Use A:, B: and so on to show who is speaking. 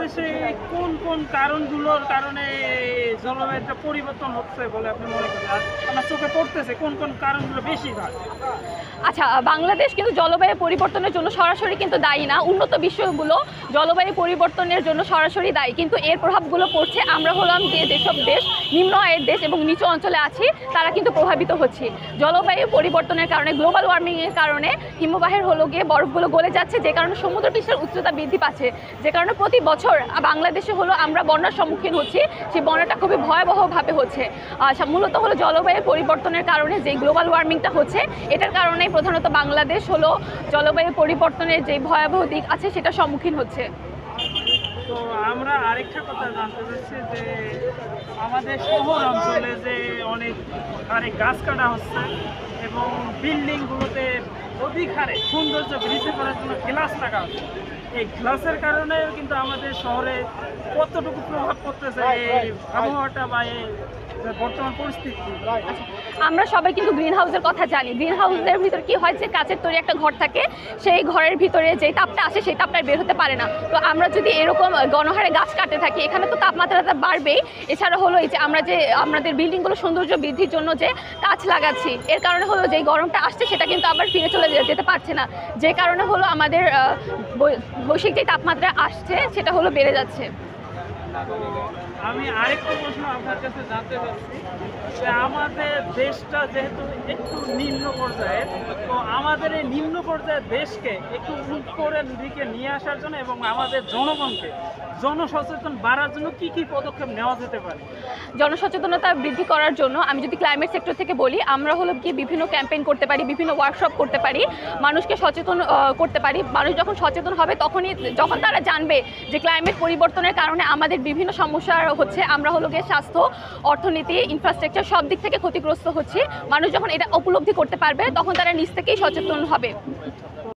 A: বাংলাদেশে কোন কোন কারণগুলোর কারণে জলবায়ুটা পরিবর্তন হচ্ছে বলে আপনি মনে করেন? আর আমার চোখে পড়তেছে কোন কোন কারণগুলো বেশিরভাগ?
B: আচ্ছা, বাংলাদেশ কিন্তু জলবায়ু পরিবর্তনের জন্য সরাসরি কিন্তু দায়ী না। উন্নত বিশ্বগুলো জলবায়ু পরিবর্তনের জন্য সরাসরি দায়ী, কিন্তু এর প্রভাবগুলো পড়ছে আমরা হলাম যেসব দেশ নিম্ন আয়ের দেশ এবং নিচু অঞ্চলে আছি তারা কিন্তু প্রভাবিত হচ্ছে। জলবায়ু পরিবর্তনের কারণে, গ্লোবাল ওয়ার্মিংয়ের কারণে হিমবাহের হলো গিয়ে বরফগুলো গলে যাচ্ছে, যে কারণে সমুদ্র পৃষ্ঠের উচ্চতা বৃদ্ধি পাচ্ছে, যে কারণে প্রতি বছর বাংলাদেশে হলো আমরা বন্যার সম্মুখীন হচ্ছি। সেই বন্যাটা খুবই ভয়াবহভাবে হচ্ছে। মূলত হলো জলবায়ু পরিবর্তনের কারণে যে গ্লোবাল ওয়ার্মিংটা হচ্ছে, এটার কারণে প্রধানত বাংলাদেশ হলো জলবায়ু পরিবর্তনের যে ভয়াবহ দিক আছে সেটা সম্মুখীন হচ্ছে।
A: তো আমরা আরেকটা কথা জানতে চাচ্ছি যে আমাদের শহর অঞ্চলে যে অনেক হারে গাছ কাটা হচ্ছে এবং বিল্ডিংগুলোতে অধিক হারে সৌন্দর্য বৃদ্ধি করার জন্য গ্লাস লাগা হচ্ছে, এই গ্লাসের কারণে কিন্তু আমাদের শহরে কতটুকু প্রভাব পড়তেছে এই আবহাওয়াটা বা এই বর্তমান পরিস্থিতি?
B: আমরা সবাই কিন্তু গ্রিন হাউসের কথা জানি। গ্রিন হাউসের ভিতর কি হয়, যে কাচের তৈরি একটা ঘর থাকে, সেই ঘরের ভিতরে যে তাপটা আসে সেই তাপটা বের হতে পারে না। তো আমরা যদি এরকম গণহারে গাছ কাটতে থাকি, এখানে তো তাপমাত্রাটা বাড়বেই। এছাড়া হলো এই যে আমরা যে আমাদের বিল্ডিংগুলো সৌন্দর্য বৃদ্ধির জন্য যে গাছ লাগাচ্ছি, এর কারণে হলো যে গরমটা আসছে সেটা কিন্তু আবার ফিরে চলে যেতে পারছে না, যে কারণে হলো আমাদের বৈশ্বিক যে তাপমাত্রা আসছে সেটা হলো বেড়ে যাচ্ছে।
A: আমি আরেকটা প্রশ্ন আপনার কাছে জানতে চাচ্ছি যে আমাদের দেশটা যেহেতু একটু নিম্ন পর্যায়ের, তো আমাদের এই নিম্ন পর্যায়ের দেশকে একটু উপরের দিকে নিয়ে আসার জন্য এবং আমাদের জনগণকে জনসচেতন বাড়ার জন্য কি কি পদক্ষেপ নেওয়া যেতে পারে?
B: জনসচেতনতা বৃদ্ধি করার জন্য আমি যদি ক্লাইমেট সেক্টর থেকে বলি, আমরা হলো কি বিভিন্ন ক্যাম্পেইন করতে পারি, বিভিন্ন ওয়ার্কশপ করতে পারি, মানুষকে সচেতন করতে পারি। মানুষ যখন সচেতন হবে যখন তারা জানবে যে ক্লাইমেট পরিবর্তনের কারণে আমাদের বিভিন্ন সমস্যা হচ্ছে, আমরা হলো গিয়ে স্বাস্থ্য, অর্থনীতি, ইনফ্রাস্ট্রাকচার সব দিক থেকে ক্ষতিগ্রস্ত হচ্ছি, মানুষ যখন এটা উপলব্ধি করতে পারবে তখন তারা নিজ থেকেই সচেতন হবে।